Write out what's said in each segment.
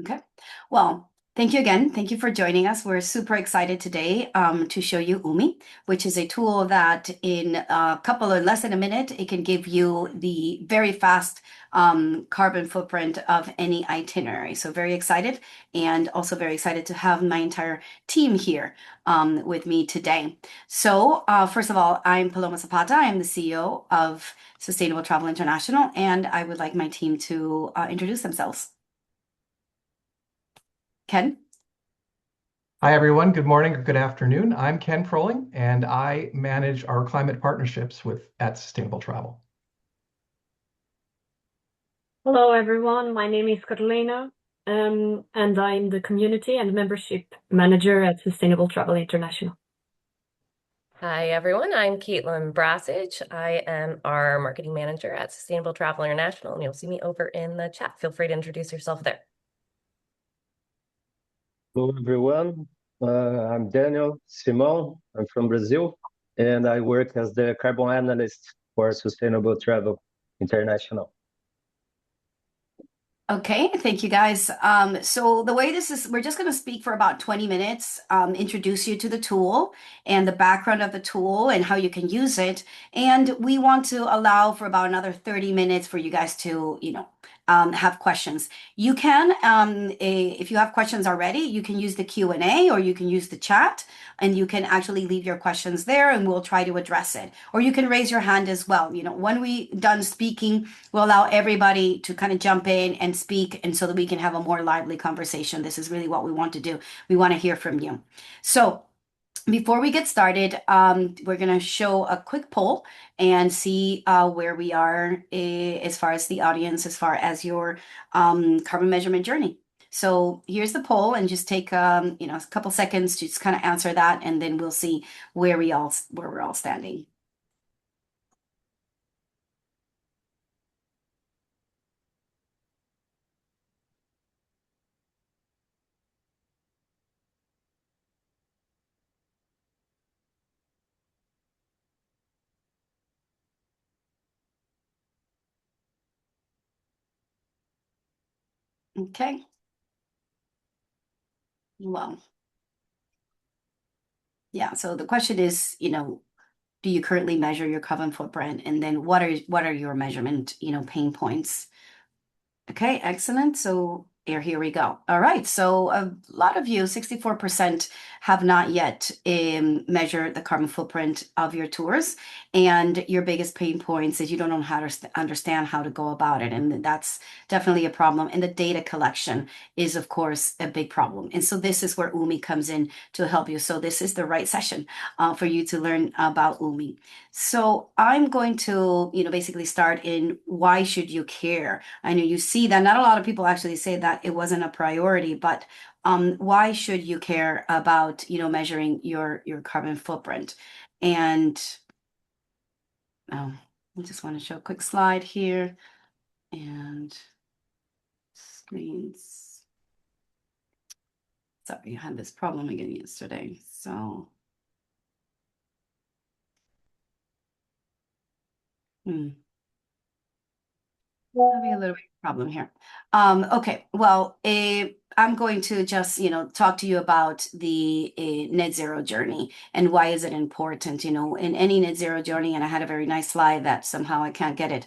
Okay. Well, thank you again. Thank you for joining us. We're super excited today to show you Humí, which is a tool that in a couple of less than a minute, it can give you the very fast carbon footprint of any itinerary. So very excited, and also very excited to have my entire team here with me today. So first of all, I'm Paloma Zapata. I'm the CEO of Sustainable Travel International, and I would like my team to introduce themselves. Ken? Hi, everyone. Good morning or good afternoon. I'm Ken Froling, and I manage our climate partnerships at Sustainable Travel. Hello, everyone. My name is Carolina, and I'm the Community and Membership Manager at Sustainable Travel International. Hi, everyone. I'm Caitlin Brassage. I am our Marketing Manager at Sustainable Travel International, and you'll see me over in the chat. Feel free to introduce yourself there. Hello, everyone. I'm Daniel Simão. I'm from Brazil, and I work as the carbon analyst for Sustainable Travel International. Okay, thank you guys. So the way this is, we're just going to speak for about 20 minutes, introduce you to the tool and the background of the tool and how you can use it. And we want to allow for about another 30 minutes for you guys to, have questions. You can, if you have questions already, you can use the Q&A or you can use the chat, and you can actually leave your questions there and we'll try to address it. Or you can raise your hand as well. When we done speaking, we'll allow everybody to kind of jump in and speak, and so that we can have a more lively conversation. This is really what we want to do. We want to hear from you. So before we get started, we're going to show a quick poll and see where we are as far as the audience, as far as your carbon measurement journey. So here's the poll, and just take a couple seconds to just kind of answer that, and then we'll see where we're all standing. Okay. Well, yeah. So the question is, do you currently measure your carbon footprint? And then what are your measurement, pain points? Okay, excellent. So here we go. All right. So a lot of you, 64%, have not yet measured the carbon footprint of your tours. And your biggest pain points is you don't know how to understand how to go about it. And that's definitely a problem. And the data collection is, of course, a big problem. And so this is where Humí comes in to help you. So this is the right session for you to learn about Humí. So I'm going to, basically start in why should you care? I know you see that not a lot of people actually say that it wasn't a priority, but why should you care about, measuring your carbon footprint? And I just want to show a quick slide here, and screens. Sorry, I had this problem again yesterday. So having a little bit of problem here. Okay, well, I'm going to just, talk to you about the net zero journey and why is it important, in any net zero journey. And I had a very nice slide that somehow I can't get it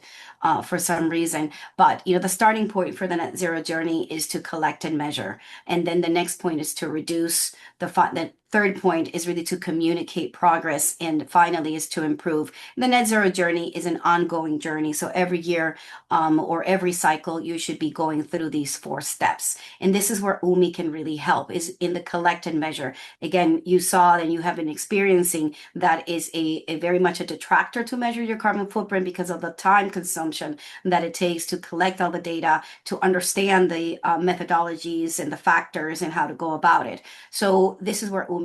for some reason. But, the starting point for the net zero journey is to collect and measure. And then the next point is to reduce the third point is really to communicate progress, and finally is to improve. The net zero journey is an ongoing journey. So every year or every cycle, you should be going through these 4 steps. And this is where Humí can really help, is in the collect and measure. Again, you saw and you have been experiencing that is a very much a detractor to measure your carbon footprint because of the time consumption that it takes to collect all the data, to understand the methodologies and the factors and how to go about it. So this is where Humí,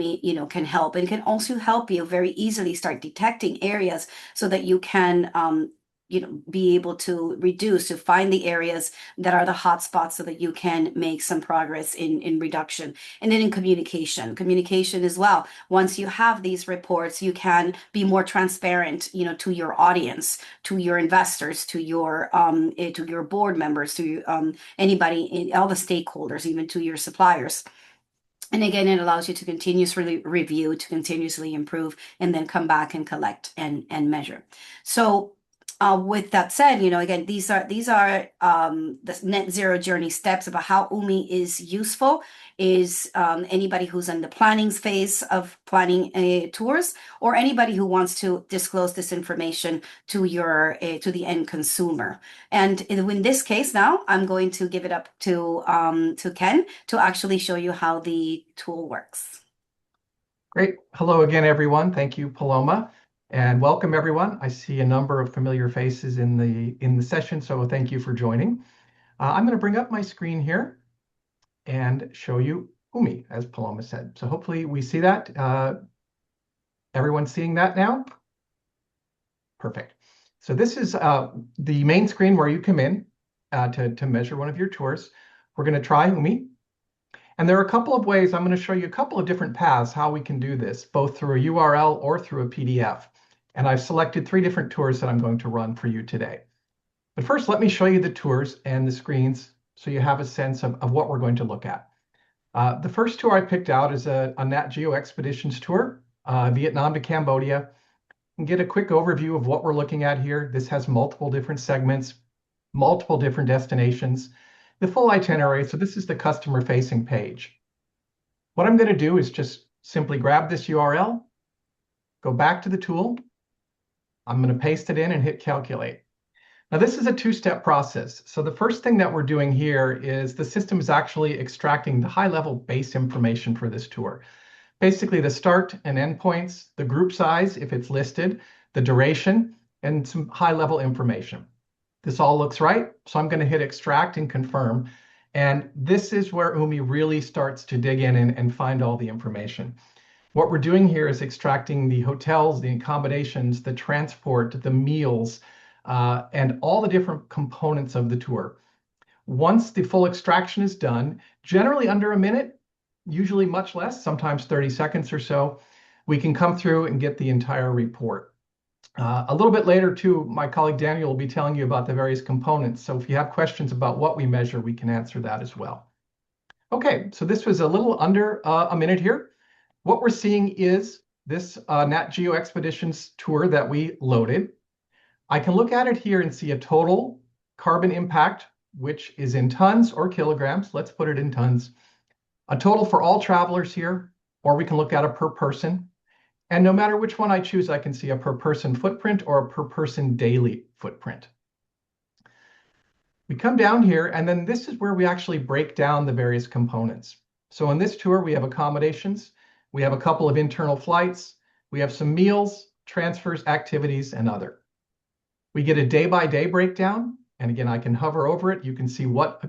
can help, and can also help you very easily start detecting areas so that you can be able to reduce, to find the areas that are the hot spots so that you can make some progress in reduction. And then in communication as well. Once you have these reports, you can be more transparent, to your audience, to your investors, to your board members, to anybody, all the stakeholders, even to your suppliers. And again, it allows you to continuously review, to continuously improve, and then come back and collect and measure. So with that said, again, these are the net zero journey steps about how Humí is useful. Is anybody who's in the planning phase of planning tours, or anybody who wants to disclose this information to the end consumer. And in this case, now I'm going to give it up to Ken to actually show you how the tool works. Great. Hello again, everyone. Thank you, Paloma. And welcome, everyone. I see a number of familiar faces in the session, so thank you for joining. I'm going to bring up my screen here and show you Humí, as Paloma said. So hopefully we see that. Everyone's seeing that now? Perfect. So this is the main screen where you come in to measure one of your tours. We're going to try Humí. And there are a couple of ways. I'm going to show you a couple of different paths how we can do this, both through a URL or through a PDF. And I've selected 3 different tours that I'm going to run for you today. But first, let me show you the tours and the screens so you have a sense of what we're going to look at. The first tour I picked out is a Nat Geo Expeditions tour, Vietnam to Cambodia. And get a quick overview of what we're looking at here. This has multiple different segments, multiple different destinations, the full itinerary. So this is the customer-facing page. What I'm going to do is just simply grab this URL, go back to the tool. I'm going to paste it in and hit calculate. Now this is a 2-step process. So the first thing that we're doing here is the system is actually extracting the high-level base information for this tour. Basically the start and end points, the group size, if it's listed, the duration, and some high-level information. This all looks right, so I'm going to hit extract and confirm. And this is where Humí really starts to dig in and find all the information. What we're doing here is extracting the hotels, the accommodations, the transport, the meals, and all the different components of the tour. Once the full extraction is done, generally under a minute, usually much less, sometimes 30 seconds or so, we can come through and get the entire report. A little bit later, too, my colleague Daniel will be telling you about the various components. So if you have questions about what we measure, we can answer that as well. Okay, so this was a little under a minute here. What we're seeing is this Nat Geo Expeditions tour that we loaded. I can look at it here and see a total carbon impact, which is in tons or kilograms. Let's put it in tons. A total for all travelers here, or we can look at a per person. And no matter which one I choose, I can see a per person footprint or a per person daily footprint. We come down here, and then this is where we actually break down the various components. So on this tour, we have accommodations, we have a couple of internal flights, we have some meals, transfers, activities, and other. We get a day-by-day breakdown, and again, I can hover over it. You can see what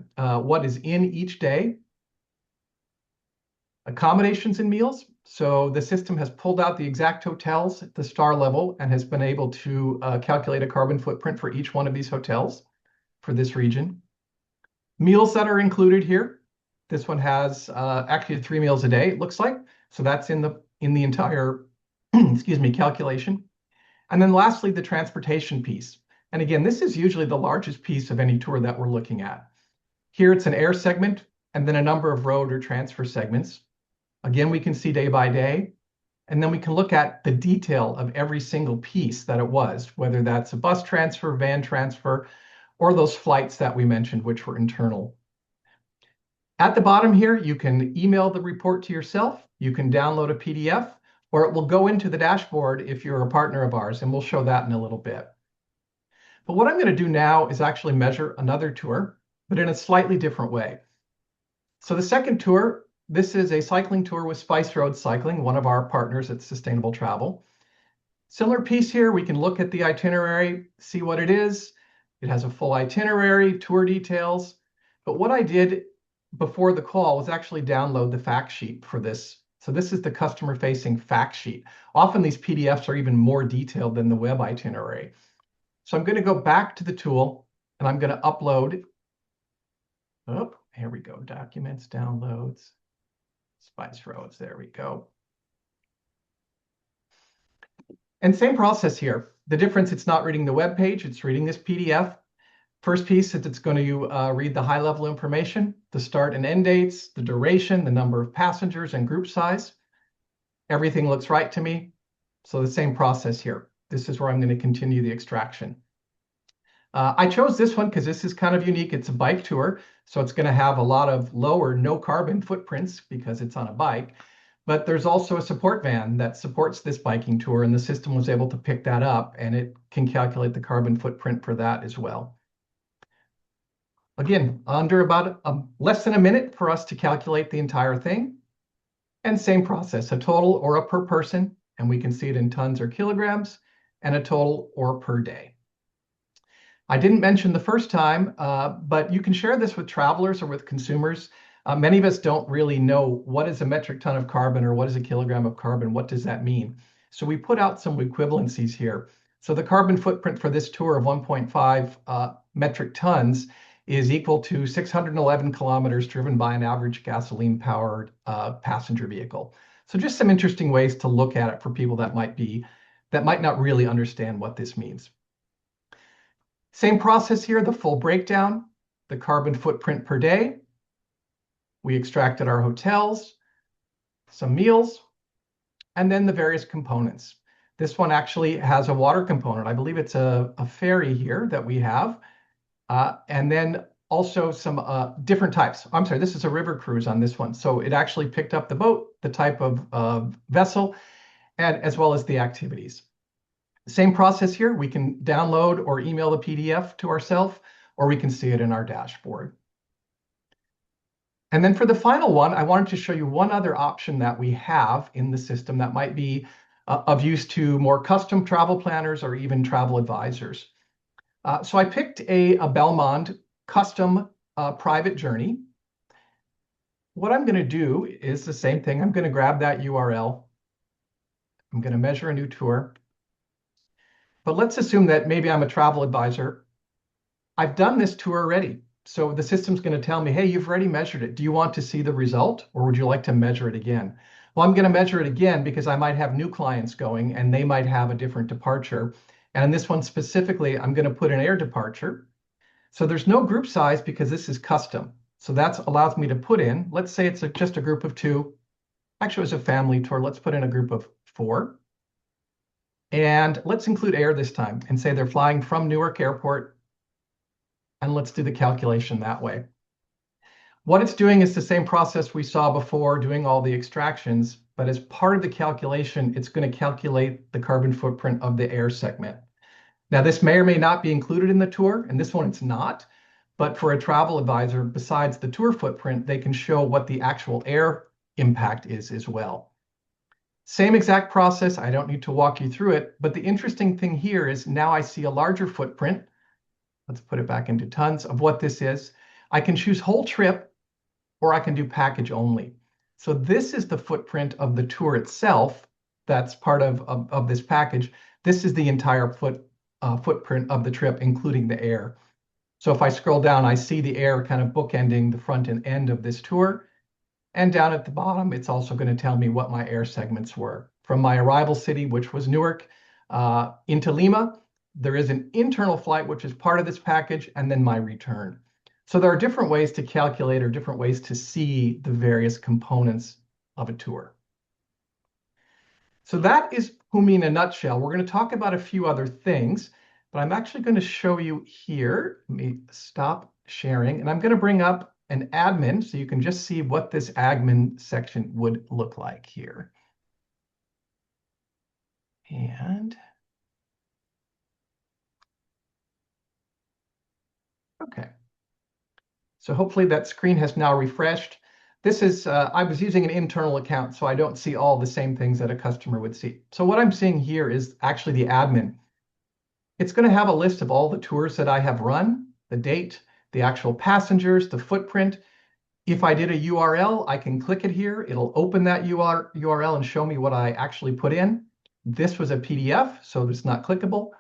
is in each day. Accommodations and meals. So the system has pulled out the exact hotels at the star level and has been able to calculate a carbon footprint for each one of these hotels for this region. Meals that are included here. This one has actually 3 meals a day, it looks like. So that's in the entire excuse me, calculation. And then lastly, the transportation piece. And again, this is usually the largest piece of any tour that we're looking at. Here it's an air segment and then a number of road or transfer segments. Again, we can see day by day. And then we can look at the detail of every single piece that it was, whether that's a bus transfer, van transfer, or those flights that we mentioned, which were internal. At the bottom here, you can email the report to yourself. You can download a PDF, or it will go into the dashboard if you're a partner of ours, and we'll show that in a little bit. But what I'm going to do now is actually measure another tour, but in a slightly different way. So the second tour, this is a cycling tour with Spice Road Cycling, one of our partners at Sustainable Travel. Similar piece here, we can look at the itinerary, see what it is. It has a full itinerary, tour details. But what I did before the call was actually download the fact sheet for this. So this is the customer-facing fact sheet. Often these PDFs are even more detailed than the web itinerary. So I'm going to go back to the tool and I'm going to upload. Oh, here we go. Documents, downloads, Spice Roads. There we go. And same process here. The difference, it's not reading the web page, it's reading this PDF. First piece is it's going to read the high-level information, the start and end dates, the duration, the number of passengers, and group size. Everything looks right to me. So the same process here. This is where I'm going to continue the extraction. I chose this one because this is kind of unique. It's a bike tour, so it's going to have a lot of low or no carbon footprints because it's on a bike. But there's also a support van that supports this biking tour, and the system was able to pick that up, and it can calculate the carbon footprint for that as well. Again, under about less than a minute for us to calculate the entire thing. And same process, a total or a per person, and we can see it in tons or kilograms, and a total or per day. I didn't mention the first time, but you can share this with travelers or with consumers. Many of us don't really know what is a metric ton of carbon or what is a kilogram of carbon. What does that mean? So we put out some equivalencies here. So the carbon footprint for this tour of 1.5 metric tons is equal to 611 kilometers driven by an average gasoline-powered passenger vehicle. So just some interesting ways to look at it for people that might not really understand what this means. Same process here, the full breakdown, the carbon footprint per day. We extracted our hotels, some meals, and then the various components. This one actually has a water component. I believe it's a ferry here that we have. And then also some different types. I'm sorry, this is a river cruise on this one. So it actually picked up the boat, the type of vessel, and as well as the activities. Same process here. We can download or email the PDF to ourselves, or we can see it in our dashboard. And then for the final one, I wanted to show you one other option that we have in the system that might be of use to more custom travel planners or even travel advisors. So I picked a Belmond custom private journey. What I'm going to do is the same thing. I'm going to grab that URL. I'm going to measure a new tour. But let's assume that maybe I'm a travel advisor. I've done this tour already. So the system's going to tell me, hey, you've already measured it. Do you want to see the result, or would you like to measure it again? Well, I'm going to measure it again because I might have new clients going and they might have a different departure. And in this one specifically, I'm going to put an air departure. So there's no group size because this is custom. So that allows me to put in, let's say it's just a group of 2. Actually, it was a family tour. Let's put in a group of 4. And let's include air this time and say they're flying from Newark Airport. And let's do the calculation that way. What it's doing is the same process we saw before, doing all the extractions. But as part of the calculation, it's going to calculate the carbon footprint of the air segment. Now, this may or may not be included in the tour, and this one it's not. But for a travel advisor, besides the tour footprint, they can show what the actual air impact is as well. Same exact process. I don't need to walk you through it. But the interesting thing here is now I see a larger footprint. Let's put it back into tons of what this is. I can choose whole trip, or I can do package only. So this is the footprint of the tour itself. That's part of this package. This is the entire footprint of the trip, including the air. So if I scroll down, I see the air kind of bookending the front and end of this tour. And down at the bottom, it's also going to tell me what my air segments were. From my arrival city, which was Newark, into Lima, there is an internal flight, which is part of this package, and then my return. So there are different ways to calculate or different ways to see the various components of a tour. So that is Humí in a nutshell. We're going to talk about a few other things, but I'm actually going to show you here. Let me stop sharing, and I'm going to bring up an admin so you can just see what this admin section would look like here. And okay. So hopefully that screen has now refreshed. This is, I was using an internal account, so I don't see all the same things that a customer would see. So what I'm seeing here is actually the admin. It's going to have a list of all the tours that I have run, the date, the actual passengers, the footprint. If I did a URL, I can click it here. It'll open that URL and show me what I actually put in. This was a PDF, so it's not clickable.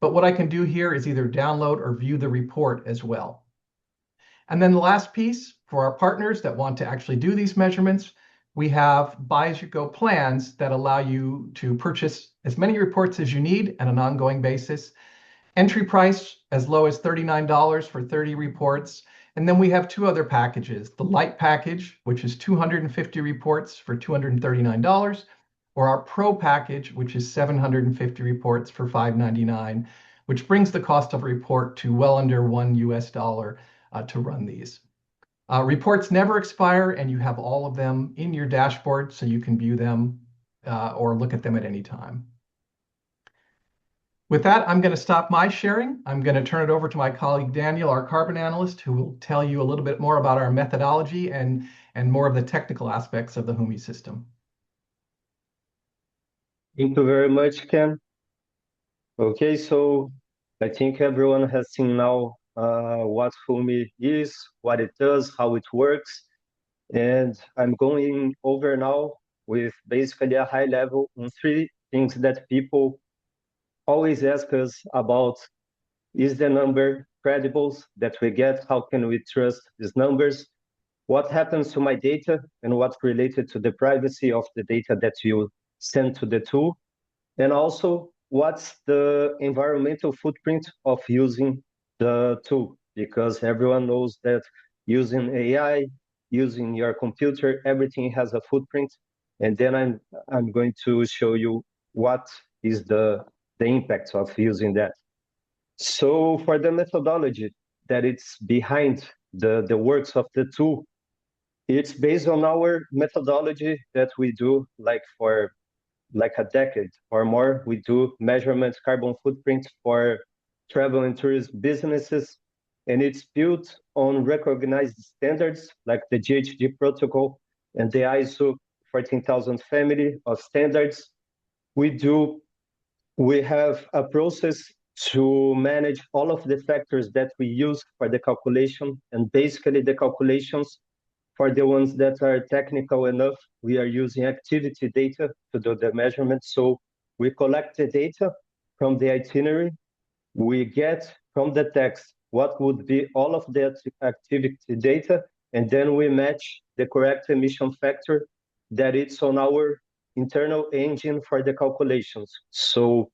but what I can do here is either download or view the report as well. And then the last piece for our partners that want to actually do these measurements, we have buy-as-you-go plans that allow you to purchase as many reports as you need on an ongoing basis. Entry price as low as $39 for 30 reports. And then we have two other packages, the light package, which is 250 reports for $239, or our pro package, which is 750 reports for $599, which brings the cost of a report to well under $1 to run these. Reports never expire, and you have all of them in your dashboard, so you can view them or look at them at any time. With that, I'm going to stop my sharing. I'm going to turn it over to my colleague Daniel, our carbon analyst, who will tell you a little bit more about our methodology and more of the technical aspects of the Humí system. Thank you very much, Ken. Okay, so I think everyone has seen now what Humí is, what it does, how it works. And I'm going over now with basically a high level on three things that people always ask us about. Is the number credible that we get? How can we trust these numbers? What happens to my data and what's related to the privacy of the data that you send to the tool? And also, what's the environmental footprint of using the tool? Because everyone knows that using AI, using your computer, everything has a footprint. And then I'm going to show you what is the impact of using that. So for the methodology that it's behind the works of the tool, it's based on our methodology that we do for a decade or more. We do measurement carbon footprint for travel and tourism businesses, and it's built on recognized standards like the GHG protocol and the ISO 14000 family of standards. We have a process to manage all of the factors that we use for the calculation, and basically the calculations for the ones that are technical enough, we are using activity data to do the measurement. So we collect the data from the itinerary, we get from the text what would be all of the activity data, and then we match the correct emission factor that it's on our internal engine for the calculations. So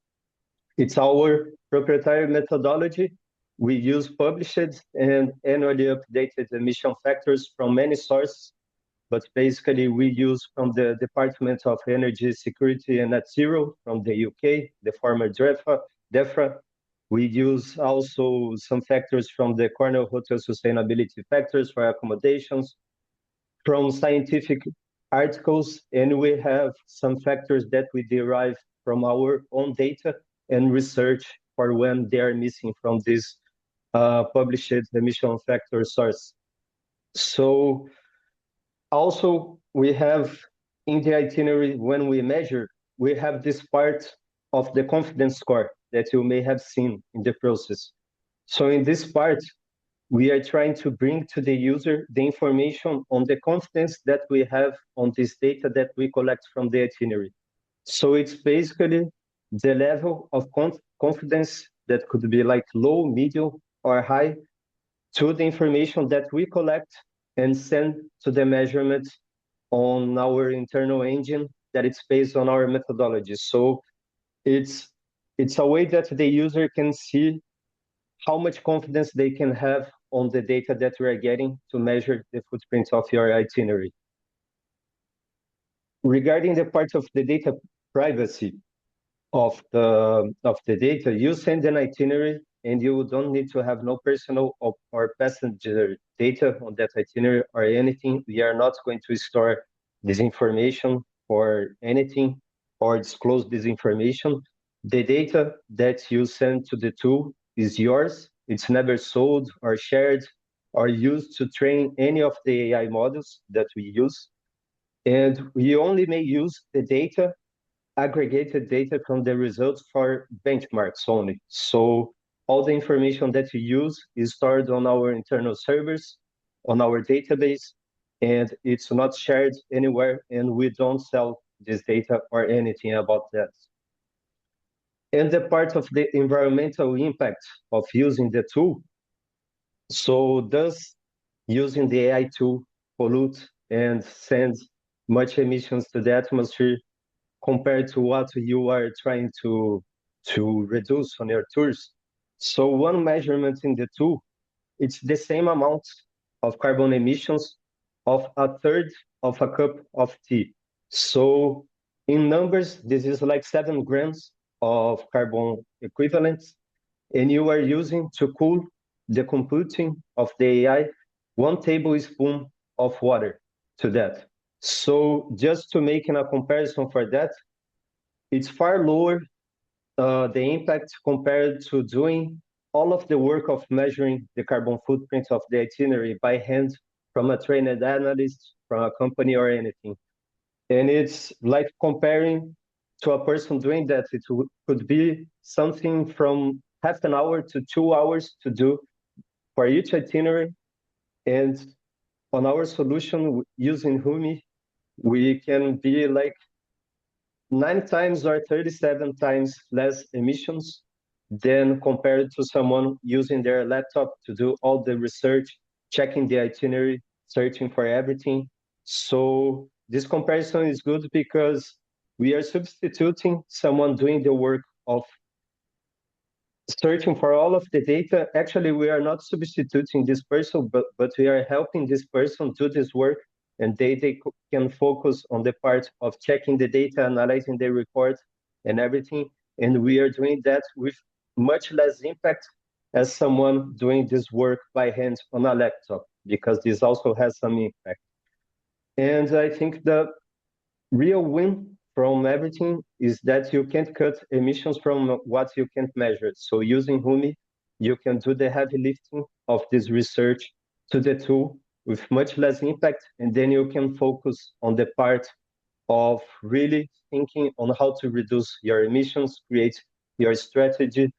it's our proprietary methodology. We use published and annually updated emission factors from many sources, but basically we use from the Department of Energy Security and Net Zero from the UK, the former DEFRA. We use also some factors from the Cornell Hotel Sustainability Factors for accommodations, from scientific articles, and we have some factors that we derive from our own data and research for when they are missing from this published emission factor source. So also we have in the itinerary, when we measure, we have this part of the confidence score that you may have seen in the process. So in this part, we are trying to bring to the user the information on the confidence that we have on this data that we collect from the itinerary. So it's basically the level of confidence that could be like low, medium, or high to the information that we collect and send to the measurement on our internal engine that it's based on our methodology. So it's a way that the user can see how much confidence they can have on the data that we are getting to measure the footprint of your itinerary. Regarding the part of the data privacy of the data, you send an itinerary and you don't need to have no personal or passenger data on that itinerary or anything. We are not going to store this information or anything or disclose this information. The data that you send to the tool is yours. It's never sold or shared or used to train any of the AI models that we use. And we only may use the data, aggregated data from the results for benchmarks only. So all the information that you use is stored on our internal servers, on our database, and it's not shared anywhere, and we don't sell this data or anything about that. And the part of the environmental impact of using the tool. So does using the AI tool pollute and send much emissions to the atmosphere compared to what you are trying to reduce on your tours? So one measurement in the tool, it's the same amount of carbon emissions of a third of a cup of tea. So in numbers, this is like 7 grams of carbon equivalents, and you are using to cool the computing of the AI 1 tablespoon of water to that. So just to make a comparison for that, it's far lower the impact compared to doing all of the work of measuring the carbon footprint of the itinerary by hand from a trained analyst, from a company or anything. And it's like comparing to a person doing that. It could be something from half an hour to 2 hours to do for each itinerary. And on our solution using Humí, we can be like 9 times or 37 times less emissions than compared to someone using their laptop to do all the research, checking the itinerary, searching for everything. So this comparison is good because we are substituting someone doing the work of searching for all of the data. Actually, we are not substituting this person, but we are helping this person do this work, and they can focus on the part of checking the data, analyzing the report and everything. And we are doing that with much less impact as someone doing this work by hand on a laptop, because this also has some impact. And I think the real win from everything is that you can't cut emissions from what you can't measure. So using Humí, you can do the heavy lifting of this research to the tool with much less impact, and then you can focus on the part of really thinking on how to reduce your emissions, create your strategy,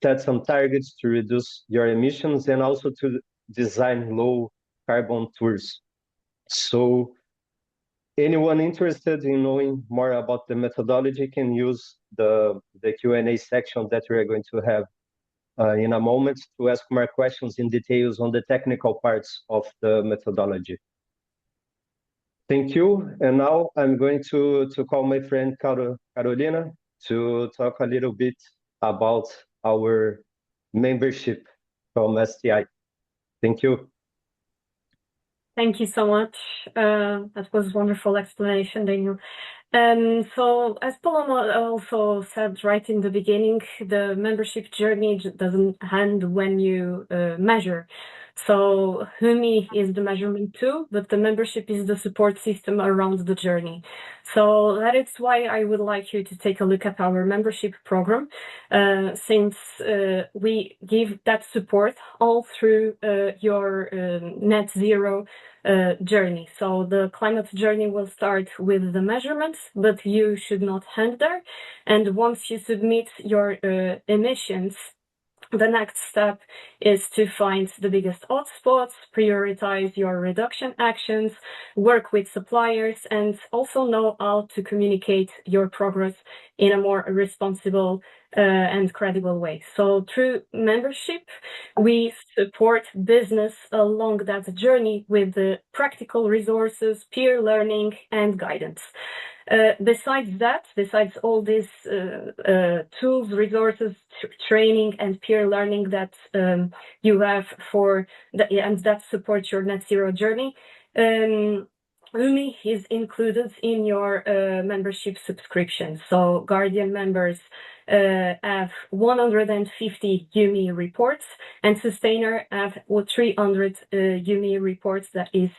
set some targets to reduce your emissions, and also to design low carbon tours. So anyone interested in knowing more about the methodology can use the Q&A section that we are going to have in a moment to ask more questions in details on the technical parts of the methodology. Thank you. And now I'm going to call my friend Carolina to talk a little bit about our membership from STI. Thank you. Thank you so much. That was a wonderful explanation, Daniel. So as Paloma also said right in the beginning, the membership journey doesn't end when you measure. So Humí is the measurement tool, but the membership is the support system around the journey. So that is why I would like you to take a look at our membership program, since we give that support all through your net zero journey. So the climate journey will start with the measurements, but you should not end there. And once you submit your emissions, the next step is to find the biggest hotspots, prioritize your reduction actions, work with suppliers, and also know how to communicate your progress in a more responsible and credible way. So through membership, we support business along that journey with the practical resources, peer learning, and guidance. Besides all these tools, resources, training, and peer learning that you have and that support your net zero journey, Humí is included in your membership subscription. So Guardian members have 150 Humí reports, and Sustainer have 300 Humí reports that is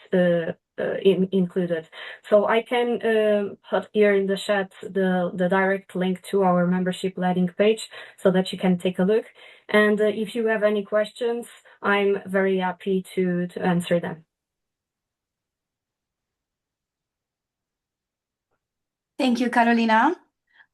included. So I can put here in the chat the direct link to our membership landing page so that you can take a look. And if you have any questions, I'm very happy to answer them. Thank you, Carolina.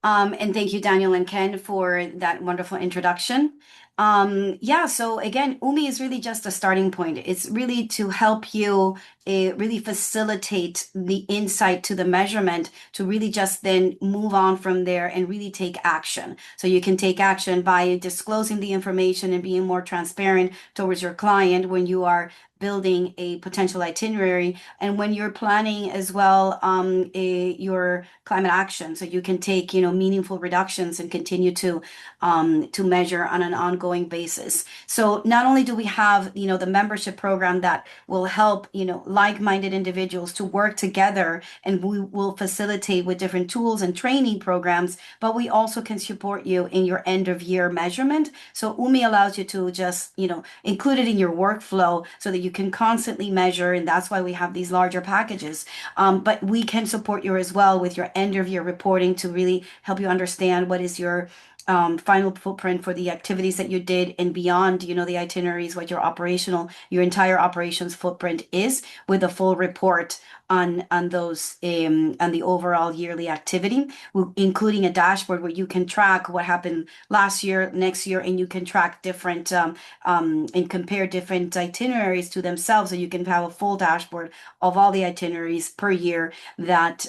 And thank you, Daniel and Ken, for that wonderful introduction. Yeah, so again, UMI is really just a starting point. It's really to help you really facilitate the insight to the measurement to really just then move on from there and really take action. So you can take action by disclosing the information and being more transparent towards your client when you are building a potential itinerary and when you're planning as well your climate action so you can take meaningful reductions and continue to measure on an ongoing basis. So not only do we have the membership program that will help like-minded individuals to work together, and we will facilitate with different tools and training programs, but we also can support you in your end of year measurement. So UMI allows you to just include it in your workflow so that you can constantly measure, and that's why we have these larger packages. But we can support you as well with your end of year reporting to really help you understand what is your final footprint for the activities that you did and beyond, the itineraries, what your entire operations footprint is, with a full report on those on the overall yearly activity, including a dashboard where you can track what happened last year, next year, and you can track different and compare different itineraries to themselves, so you can have a full dashboard of all the itineraries per year that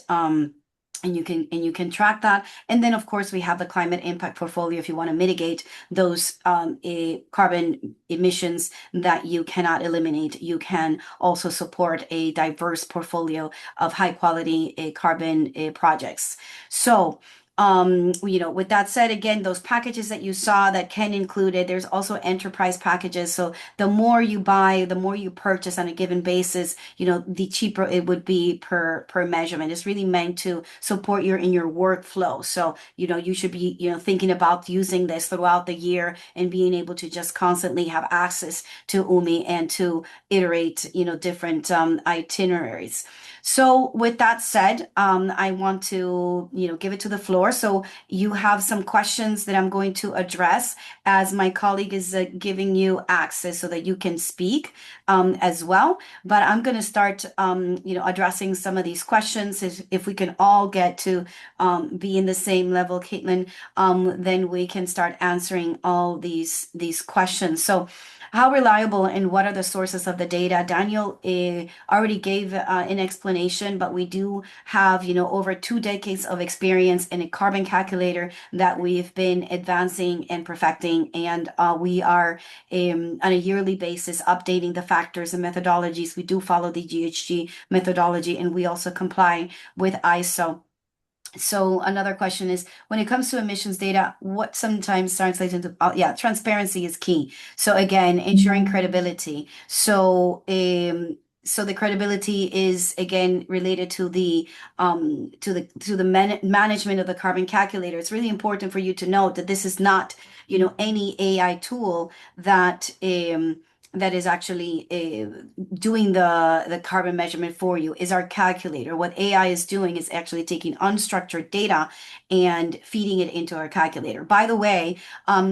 and you can track that. And then of course we have the climate impact portfolio if you want to mitigate those carbon emissions that you cannot eliminate. You can also support a diverse portfolio of high quality carbon projects. So with that said, again, those packages that you saw that Ken included, there's also enterprise packages. So the more you buy, the more you purchase on a given basis, the cheaper it would be per measurement. It's really meant to support in your workflow. So, you should be, thinking about using this throughout the year and being able to just constantly have access to UMI and to iterate, different itineraries. So with that said, I want to, give it to the floor. So you have some questions that I'm going to address as my colleague is giving you access so that you can speak as well. But I'm going to start, addressing some of these questions. If we can all get to be in the same level, Caitlin, then we can start answering all these questions. So how reliable and what are the sources of the data? Daniel already gave an explanation, but we do have, over 2 decades of experience in a carbon calculator that we've been advancing and perfecting. And we are on a yearly basis updating the factors and methodologies. We do follow the GHG methodology, and we also comply with ISO. So another question is, when it comes to emissions data, what sometimes translates into, transparency is key. So again, ensuring credibility. So the credibility is again related to the management of the carbon calculator. It's really important for you to note that this is not, any AI tool that that is actually doing the carbon measurement for you. Is our calculator. What AI is doing is actually taking unstructured data and feeding it into our calculator. By the way,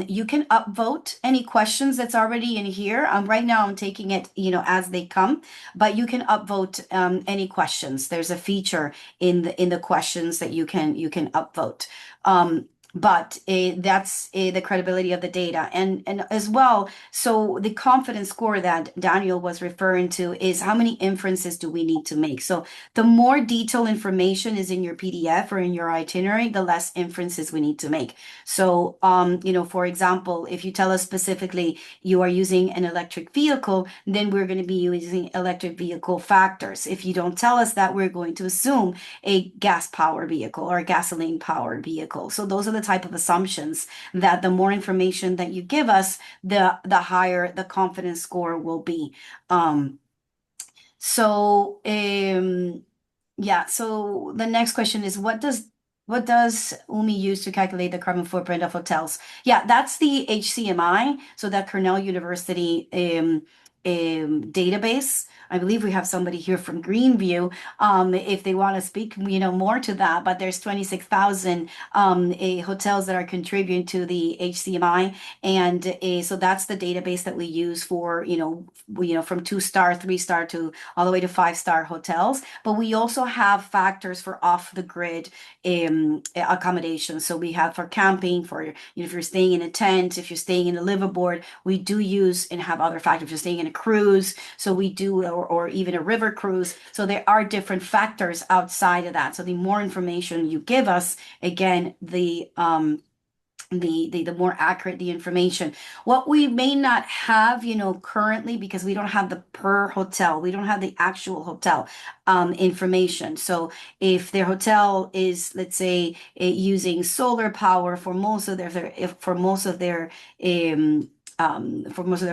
you can upvote any questions that's already in here. Right now I'm taking it, as they come, but you can upvote any questions. There's a feature in the questions that you can upvote. But that's the credibility of the data. And as well, so the confidence score that Daniel was referring to is how many inferences do we need to make? So the more detailed information is in your PDF or in your itinerary, the less inferences we need to make. So, for example, if you tell us specifically you are using an electric vehicle, then we're going to be using electric vehicle factors. If you don't tell us that, we're going to assume a gas powered vehicle or a gasoline powered vehicle. So those are the type of assumptions that the more information that you give us, the higher the confidence score will be. So the next question is, what does UMI use to calculate the carbon footprint of hotels? Yeah, that's the HCMI. So that Cornell University database. I believe we have somebody here from Greenview, if they want to speak, more to that. But there's 26,000 hotels that are contributing to the HCMI, and so that's the database that we use for, from 2-star, 3-star to all the way to 5-star hotels. But we also have factors for off the grid accommodations. So we have for camping, for if you're staying in a tent, if you're staying in a liveaboard, we do use and have other factors. If you're staying in a cruise, so we do, or even a river cruise. So there are different factors outside of that. So the more information you give us, again, the more accurate the information. What we may not have, currently, because we don't have the per hotel, we don't have the actual hotel information. So if their hotel is, let's say, using solar power for most of their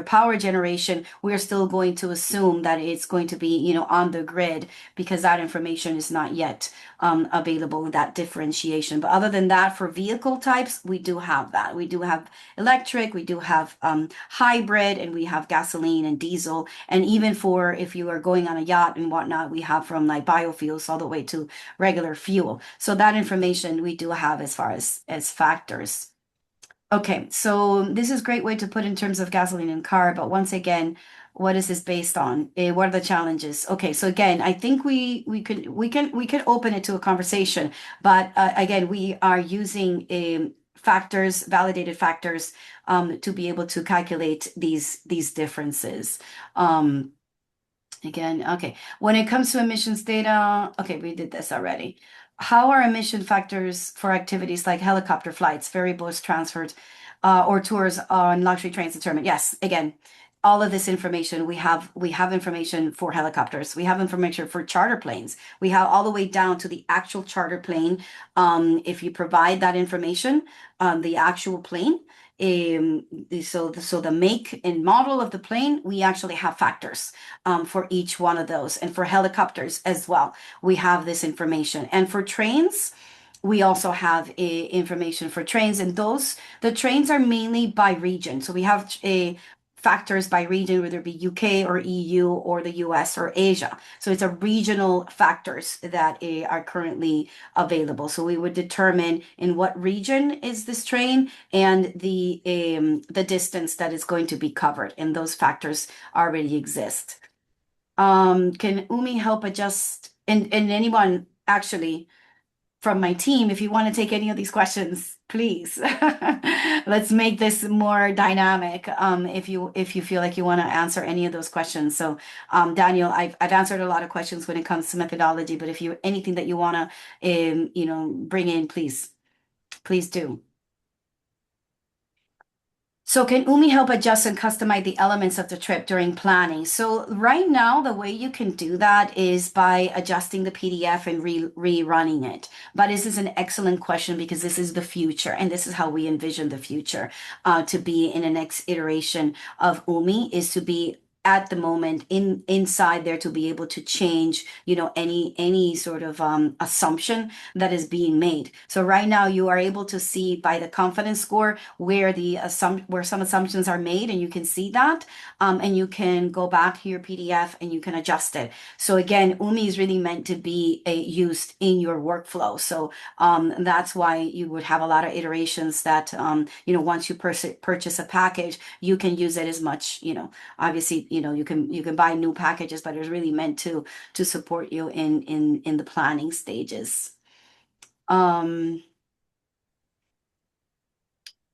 power generation, we're still going to assume that it's going to be, on the grid, because that information is not yet available, that differentiation. But other than that, for vehicle types, we do have that. We do have electric, we do have hybrid, and we have gasoline and diesel. And even for if you are going on a yacht and whatnot, we have from like biofuels all the way to regular fuel. So that information we do have as far as factors. Okay, so this is a great way to put in terms of gasoline and car, but once again, what is this based on? What are the challenges? Okay, so again, I think we could open it to a conversation, but again, we are using factors, validated factors, to be able to calculate these differences. Again, okay. When it comes to emissions data, okay, we did this already. How are emission factors for activities like helicopter flights, ferry boats transferred, or tours on luxury trains determined? Yes, again, all of this information we have information for helicopters. We have information for charter planes. We have all the way down to the actual charter plane. If you provide that information, the actual plane, so the make and model of the plane, we actually have factors for each one of those. And for helicopters as well, we have this information. And for trains, we also have information for trains, and the trains are mainly by region. So we have factors by region, whether it be UK or EU or the US or Asia. So it's a regional factors that are currently available. So we would determine in what region is this train and the distance that is going to be covered, and those factors already exist. Can Umi help adjust, and anyone actually from my team, if you want to take any of these questions, please. Let's make this more dynamic. If you feel like you want to answer any of those questions. So, Daniel, I've answered a lot of questions when it comes to methodology, but if you anything that you want to, bring in, please do. So can Umi help adjust and customize the elements of the trip during planning? So right now, the way you can do that is by adjusting the PDF and rerunning it. But this is an excellent question, because this is the future, and this is how we envision the future to be in the next iteration of Umi, is to be at the moment inside there, to be able to change, any sort of assumption that is being made. So right now you are able to see by the confidence score where some assumptions are made, and you can see that, and you can go back to your PDF and you can adjust it. So again, Umi is really meant to be used in your workflow. So that's why you would have a lot of iterations that once you purchase a package, you can use it as much, obviously, you can buy new packages, but it's really meant to support you in the planning stages. The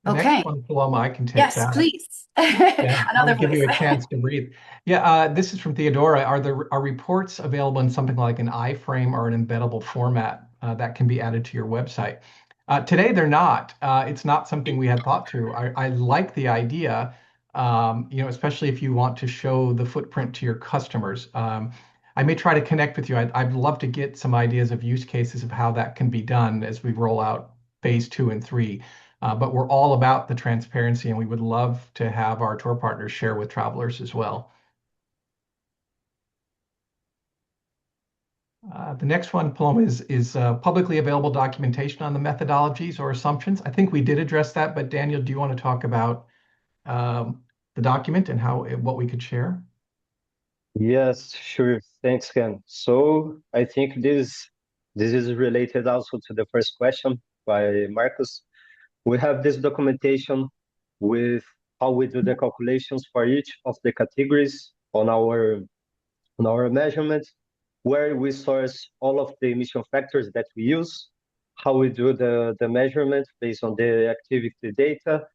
Okay. next one, Paloma, I can take Yes, that. please. Yeah, Another I'll give you a voice. chance to breathe. Yeah, this is from Theodora. Are reports available in something like an iframe or an embeddable format that can be added to your website? Today, they're not. It's not something we had thought through. I like the idea, especially if you want to show the footprint to your customers. I may try to connect with you. I'd love to get some ideas of use cases of how that can be done as we roll out phase 2 and 3. But we're all about the transparency, and we would love to have our tour partners share with travelers as well. The next one, Paloma, is publicly available documentation on the methodologies or assumptions. I think we did address that, but Daniel, do you want to talk about the document and what we could share? Yes, sure. Thanks, Ken. So I think this is related also to the first question by Marcus. We have this documentation with how we do the calculations for each of the categories on our measurement, where we source all of the emission factors that we use, how we do the measurement based on the activity data,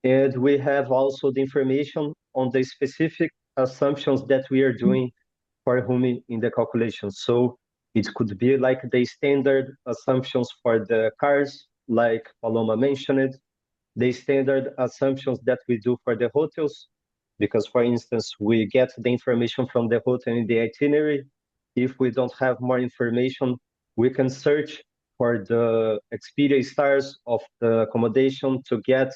and we have also the information on the specific assumptions that we are doing for Humí in the calculation. So it could be like the standard assumptions for the cars, like Paloma mentioned, the standard assumptions that we do for the hotels, because for instance, we get the information from the hotel in the itinerary. If we don't have more information, we can search for the Expedia stars of the accommodation to get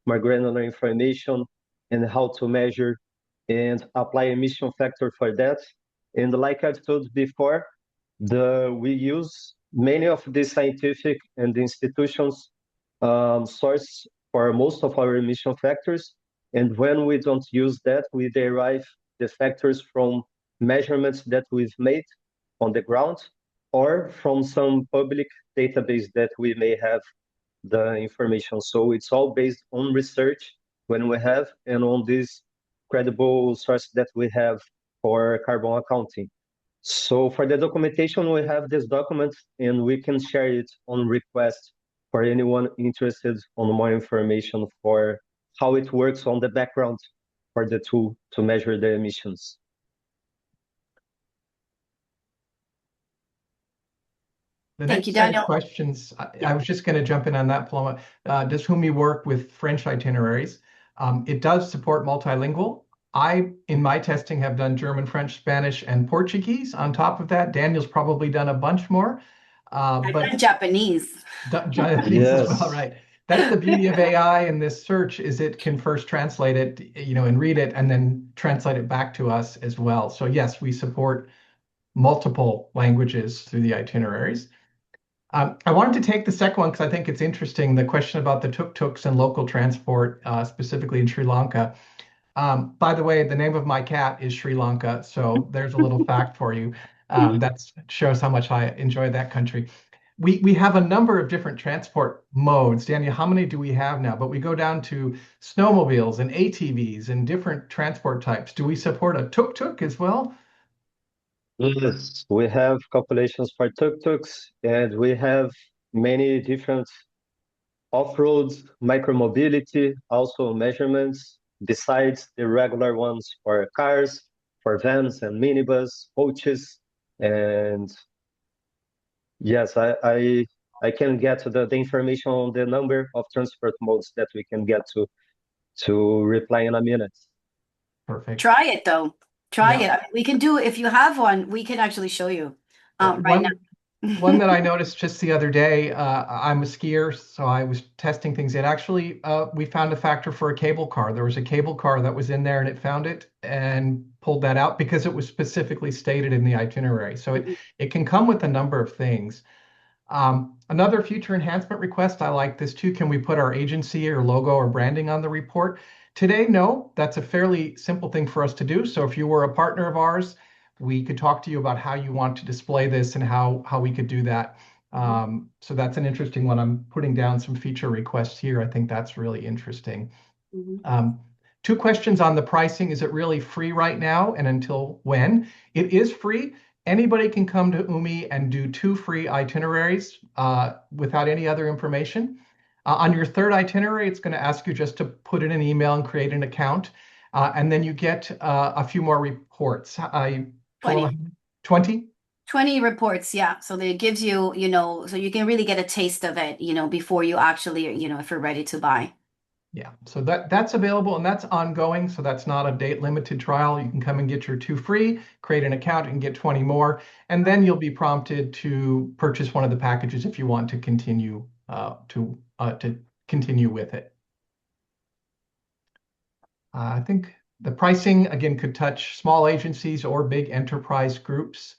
more granular information and how to measure and apply emission factor for that. And like I've told before, we use many of the scientific and institutions source for most of our emission factors. And when we don't use that, we derive the factors from measurements that we've made on the ground or from some public database that we may have the information. So it's all based on research when we have and on this credible source that we have for carbon accounting. So for the documentation, we have this document and we can share it on request for anyone interested on more information for how it works on the background for the tool to measure the emissions. The Thank you, next set of Daniel. questions, I was just going to jump in on that, Paloma. Does Humí work with French itineraries? It does support multilingual. In my testing, have done German, French, Spanish, and Portuguese. On top of that, Daniel's probably done a bunch more. But Japanese. Japanese as well, Yes. right? That's the beauty of AI and this search is it can first translate it, and read it, and then translate it back to us as well. So yes, we support multiple languages through the itineraries. I wanted to take the second one because I think it's interesting, the question about the tuk-tuks and local transport, specifically in Sri Lanka. By the way, the name of my cat is Sri Lanka, so there's a little fact for you. That shows how much I enjoy that country. We have a number of different transport modes. Daniel, how many do we have now? But we go down to snowmobiles and ATVs and different transport types. Do we support a tuk-tuk as well? Yes, we have calculations for tuk-tuks and we have many different off-road, micromobility, also measurements, besides the regular ones for cars, for vans and minibus, coaches. And yes, I can get to the information on the number of transport modes that we can get to reply in a minute. Perfect. Try it though. Try Yeah. it. I mean, we can do, if you have one, we can actually show you right One now. that I noticed just the other day, I'm a skier, so I was testing things. It actually, we found a factor for a cable car. There was a cable car that was in there and it found it and pulled that out because it was specifically stated in the itinerary. So it can come with a number of things. Another future enhancement request, I like this too. Can we put our agency or logo or branding on the report? Today, no, that's a fairly simple thing for us to do. So if you were a partner of ours, we could talk to you about how you want to display this and how we could do that. So that's an interesting one. I'm putting down some feature requests here. I think that's really interesting. Two questions on the pricing. Is it really free right now and until when? It is free. Anybody can come to Humí and do 2 free itineraries without any other information. On your third itinerary, it's going to ask you just to put in an email and create an account. And then you get a few more reports. 20? 20 reports, yeah. So it gives you, so you can really get a taste of it, before you actually, if you're ready to buy. Yeah, so that's available and that's ongoing. So that's not a date limited trial. You can come and get your 2 free, create an account and get 20 more. And then you'll be prompted to purchase one of the packages if you want to continue to continue with it. I think the pricing, again, could touch small agencies or big enterprise groups.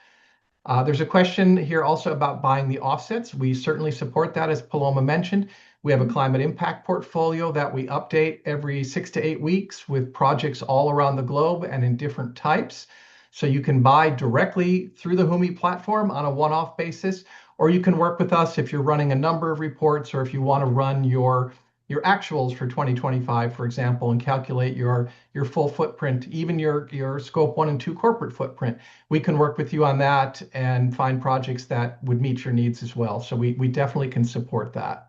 There's a question here also about buying the offsets. We certainly support that, as Paloma mentioned. We have a climate impact portfolio that we update every 6 to 8 weeks with projects all around the globe and in different types. So you can buy directly through the Humí platform on a one-off basis, or you can work with us if you're running a number of reports, or if you want to run your actuals for 2025, for example, and calculate your full footprint, even your scope 1 and 2 corporate footprint. We can work with you on that and find projects that would meet your needs as well. So we definitely can support that.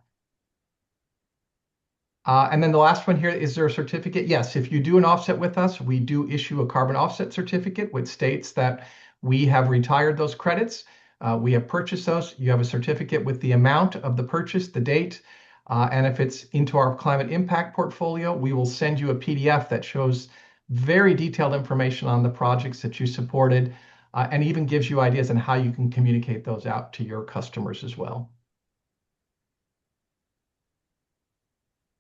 And then the last one here, is there a certificate? Yes, if you do an offset with us, we do issue a carbon offset certificate, which states that we have retired those credits. We have purchased those. You have a certificate with the amount of the purchase, the date, and if it's into our climate impact portfolio, we will send you a PDF that shows very detailed information on the projects that you supported, and even gives you ideas on how you can communicate those out to your customers as well.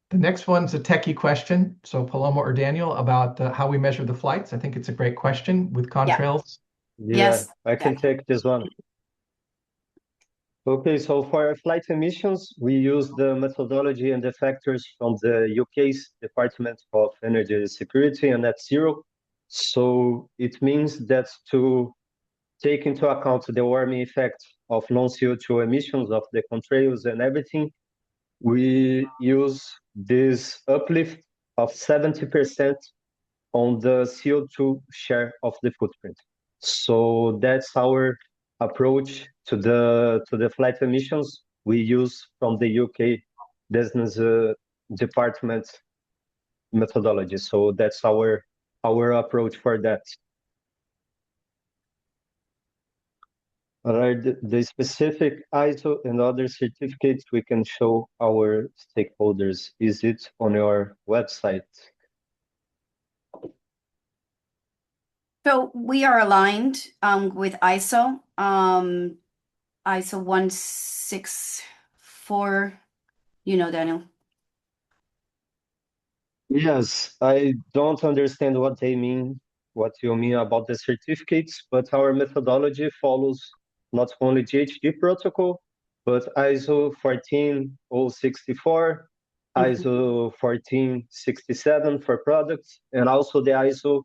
The next one's a techie question. So Paloma or Daniel, about how we measure the flights. I think it's a great question with Contrails. Yeah, Yes, I can take this one. Okay, so for our flight emissions, we use the methodology and the factors from the UK's Department of Energy Security and Net Zero. So it means that to take into account the warming effect of non-CO2 emissions of the contrails and everything, we use this uplift of 70% on the CO2 share of the footprint. So that's our approach to the flight emissions we use from the UK Business Department methodology. So that's our approach for that. All right, the specific ISO and other certificates we can show our stakeholders. Is it on your website? so we are aligned with ISO, ISO 164, Daniel. Yes, I don't understand what you mean about the certificates, but our methodology follows not only GHG protocol, but ISO 14064, ISO 14067 for products, and also the ISO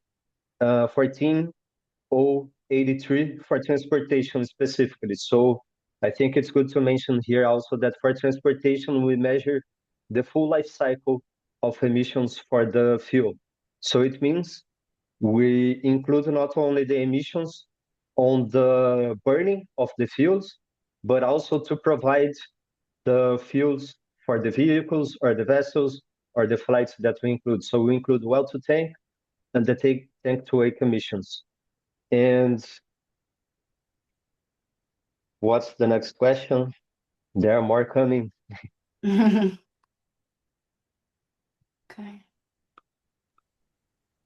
14083 for transportation specifically. So I think it's good to mention here also that for transportation, we measure the full life cycle of emissions for the fuel. So it means we include not only the emissions on the burning of the fuels, but also to provide the fuels for the vehicles or the vessels or the flights that we include. So we include well to tank and the tank to wake emissions. And what's the next question? There are more coming. Okay.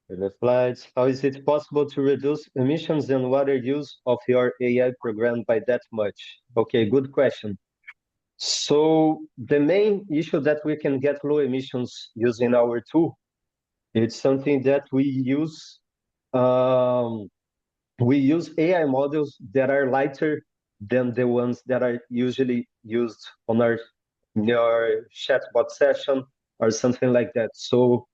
The flights. How is it possible to reduce emissions and water use of your AI program by that much? Okay, good question. So the main issue that we can get low emissions using our tool, it's something that we use AI models that are lighter than the ones that are usually used on our chatbot session or something like that. So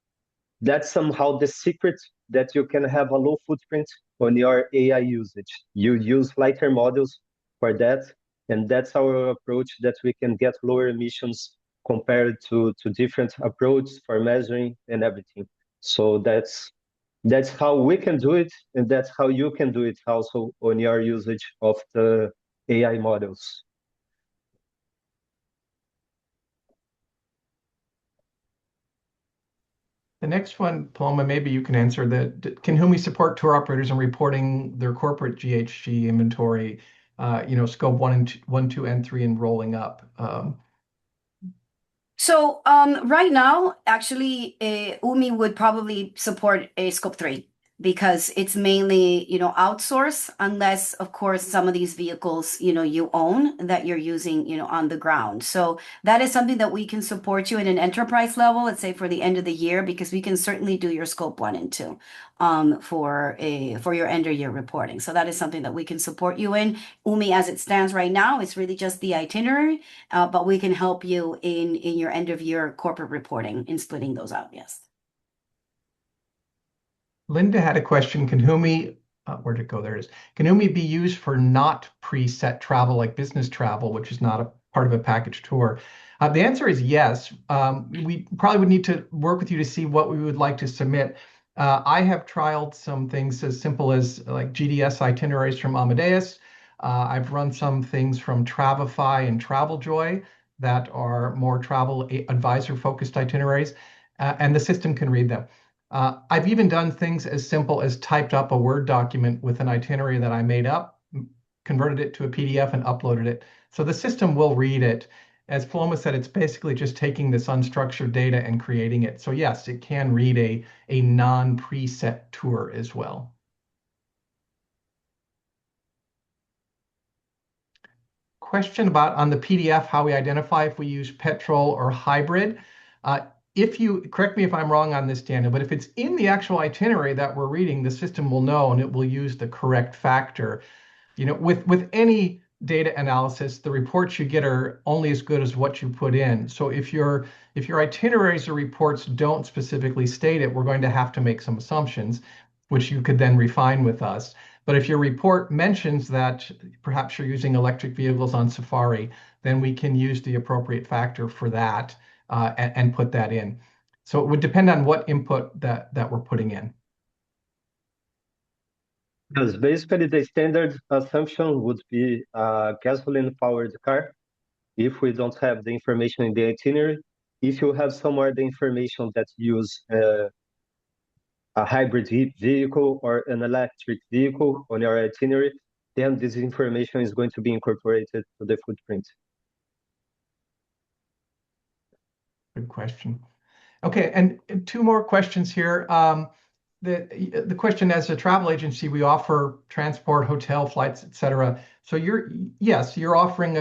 that's somehow the secret that you can have a low footprint on your AI usage. You use lighter models for that, and that's our approach that we can get lower emissions compared to different approaches for measuring and everything. So that's how we can do it, and that's how you can do it also on your usage of the AI models. The next one, Paloma, maybe you can answer that. Can Humí support tour operators in reporting their corporate GHG inventory, scope 1, 2, and 3, and rolling up? So right now, actually, Umi would probably support a scope 3 because it's mainly, outsource, unless, of course, some of these vehicles, you own that you're using, on the ground. So that is something that we can support you in an enterprise level, let's say for the end of the year, because we can certainly do your scope 1 and 2 for your end of year reporting. So that is something that we can support you in. Umi, as it stands right now, is really just the itinerary, but we can help you in your end of year corporate reporting in splitting those out. Yes. Linda had a question. Can Humí where'd it go? There it is. Can Humí be used for not preset travel like business travel, which is not a part of a package tour? The answer is yes. We probably would need to work with you to see what we would like to submit. I have trialed some things as simple as like GDS itineraries from Amadeus. I've run some things from Travify and TravelJoy that are more travel advisor focused itineraries, and the system can read them. I've even done things as simple as typed up a Word document with an itinerary that I made up, converted it to a PDF and uploaded it. So the system will read it. As Paloma said, it's basically just taking this unstructured data and creating it. So yes, it can read a non-preset tour as well. Question about on the PDF, how we identify if we use petrol or hybrid. If you, correct me if I'm wrong on this, Daniel, but if it's in the actual itinerary that we're reading, the system will know and it will use the correct factor. You know, with any data analysis, the reports you get are only as good as what you put in. So if your itineraries or reports don't specifically state it, we're going to have to make some assumptions, which you could then refine with us. But if your report mentions that perhaps you're using electric vehicles on Safari, then we can use the appropriate factor for that and put that in. So it would depend on what input that we're putting in. Because basically the standard assumption would be a gasoline-powered car if we don't have the information in the itinerary. If you have somewhere the information that use a hybrid vehicle or an electric vehicle on your itinerary, then this information is going to be incorporated to the footprint. Good question. Okay, and two more questions here. The question, as a travel agency, we offer transport, hotel, flights, etc. So you're offering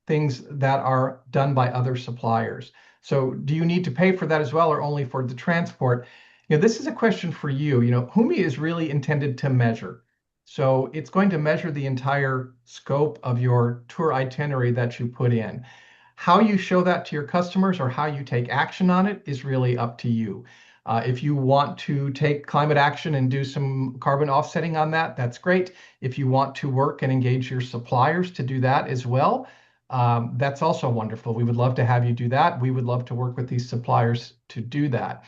things that are done by other suppliers. So do you need to pay for that as well, or only for the transport? You know, this is a question for you. You know, Humí is really intended to measure. So it's going to measure the entire scope of your tour itinerary that you put in. How you show that to your customers or how you take action on it is really up to you. If you want to take climate action and do some carbon offsetting on that, that's great. If you want to work and engage your suppliers to do that as well, that's also wonderful. We would love to have you do that. We would love to work with these suppliers to do that.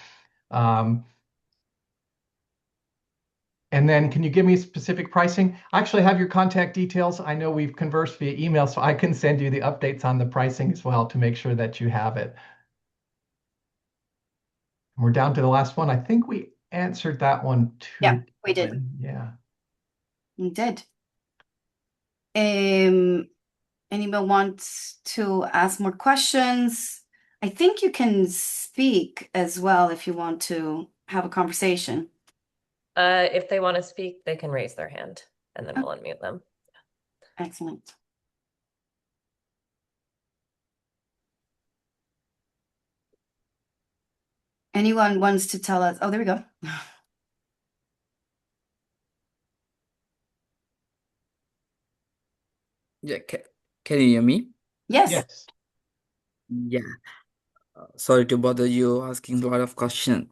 And then can you give me specific pricing? I actually have your contact details. I know we've conversed via email, so I can send you the updates on the pricing as well to make sure that you have it. We're down to the last one. I think we answered that one too. Yeah, we did. Yeah. We did. Anyone wants to ask more questions? I think you can speak as well if you want to have a conversation. If they want to speak, they can raise their hand and then we'll unmute them. Excellent. Anyone wants to tell us? Oh, there we go. Yeah, can you hear me? Yes. Yes. Yeah. Sorry to bother you asking a lot of questions.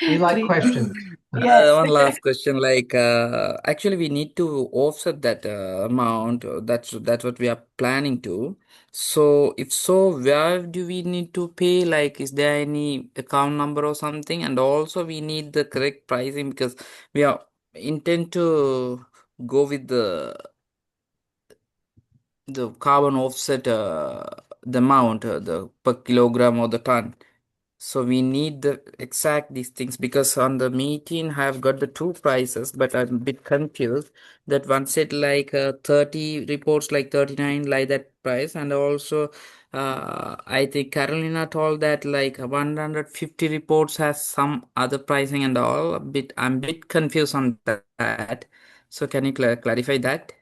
We like Please. questions. Yes. One last question, like actually we need to offset that amount. That's what we are planning to. So if so, where do we need to pay? Like, is there any account number or something? And also we need the correct pricing because we are intend to go with the carbon offset the amount the per kilogram or the ton, so we need the exact these things because on the meeting I have got the two prices, but I'm a bit confused that one said like 30 reports like 39 like that price, and also I think Carolina told that like 150 reports has some other pricing and all. I'm a bit confused on that, so can you clarify that?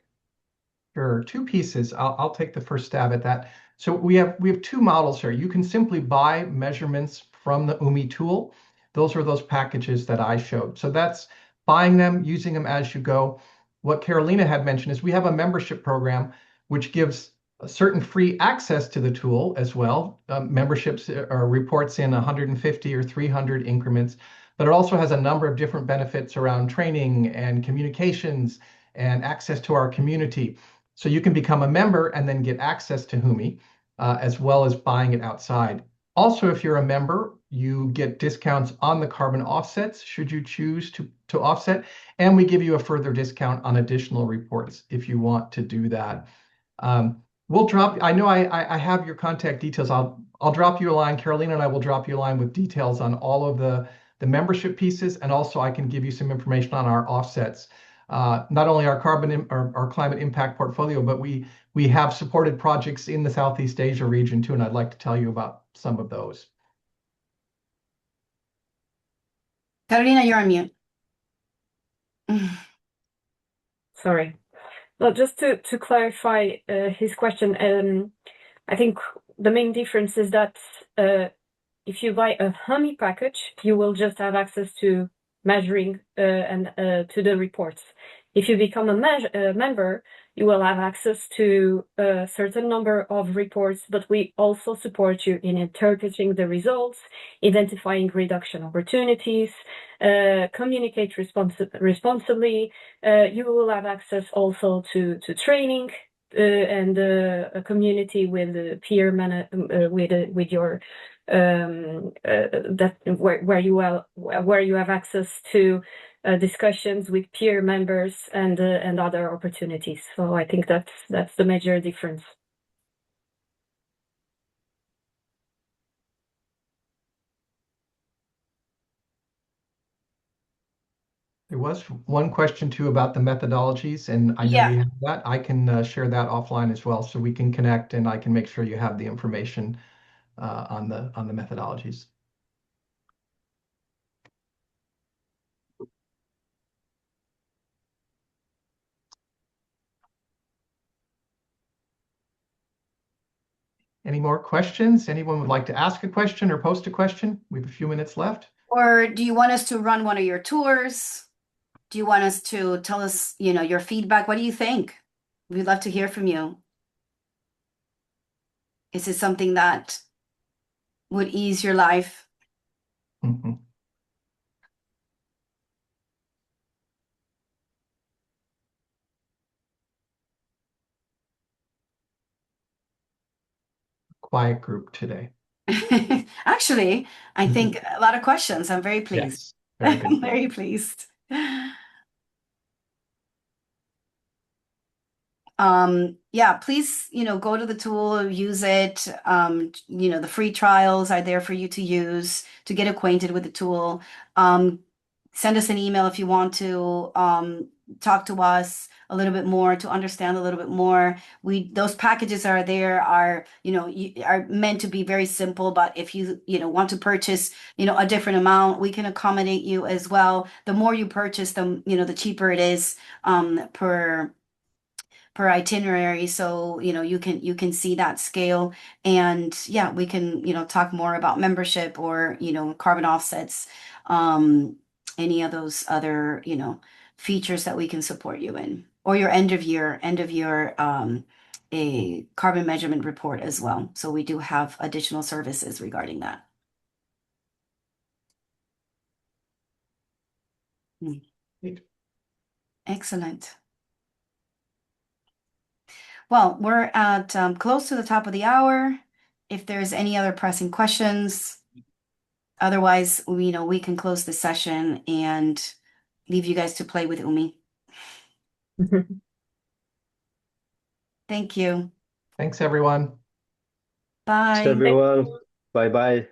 Sure. Two pieces. I'll take the first stab at that. So we have two models here. You can simply buy measurements from the Humí tool. Those are those packages that I showed. So that's buying them, using them as you go. What Carolina had mentioned is we have a membership program which gives a certain free access to the tool as well. Memberships or reports in 150 or 300 increments. but it also has a number of different benefits around training and communications and access to our community. So you can become a member and then get access to Humí, as well as buying it outside. Also, if you're a member, you get discounts on the carbon offsets should you choose to offset, and we give you a further discount on additional reports if you want to do that. We'll drop. I know I have your contact details. I'll drop you a line. Carolina and I will drop you a line with details on all of the membership pieces, and also I can give you some information on our offsets. Not only our our climate impact portfolio, but we have supported projects in the Southeast Asia region too, and I'd like to tell you about some of those. Carolina, you're on mute. Sorry. Well, just to clarify his question, I think the main difference is that if you buy a Humí package, you will just have access to measuring and to the reports. If you become a member, you will have access to a certain number of reports, but we also support you in interpreting the results, identifying reduction opportunities, communicate responsibly. You will have access also to training and a community with peer with your that where you have access to discussions with peer members and other opportunities. So I think that's the major difference. There was one question too about the methodologies, and I know Yeah. we have that. I can share that offline as well, so we can connect, and I can make sure you have the information on the methodologies. Any more questions? Anyone would like to ask a question or post a question? We have a few minutes left. Or do you want us to run one of your tours? Do you want us to tell us, your feedback? What do you think? We'd love to hear from you. Is it something that would ease your life? Mm-hmm. Quiet group today. Actually, I think a lot of questions. I'm very pleased. Yes, very good. I'm very pleased. Yeah, please, go to the tool, use it. The free trials are there for you to use to get acquainted with the tool. Send us an email if you want to talk to us a little bit more, to understand a little bit more. Those packages are there are meant to be very simple, but if you want to purchase a different amount, we can accommodate you as well. The more you purchase, the cheaper it is per itinerary. So, you can see that scale. And yeah, we can, talk more about membership or, carbon offsets, any of those other, features that we can support you in, or your end of year, a carbon measurement report as well. So we do have additional services regarding that. Great. Excellent. Well, we're at close to the top of the hour. If there's any other pressing questions, otherwise, we can close the session and leave you guys to play with Humí. Thank you. Thanks, everyone. Bye. Thanks, everyone. Bye-bye.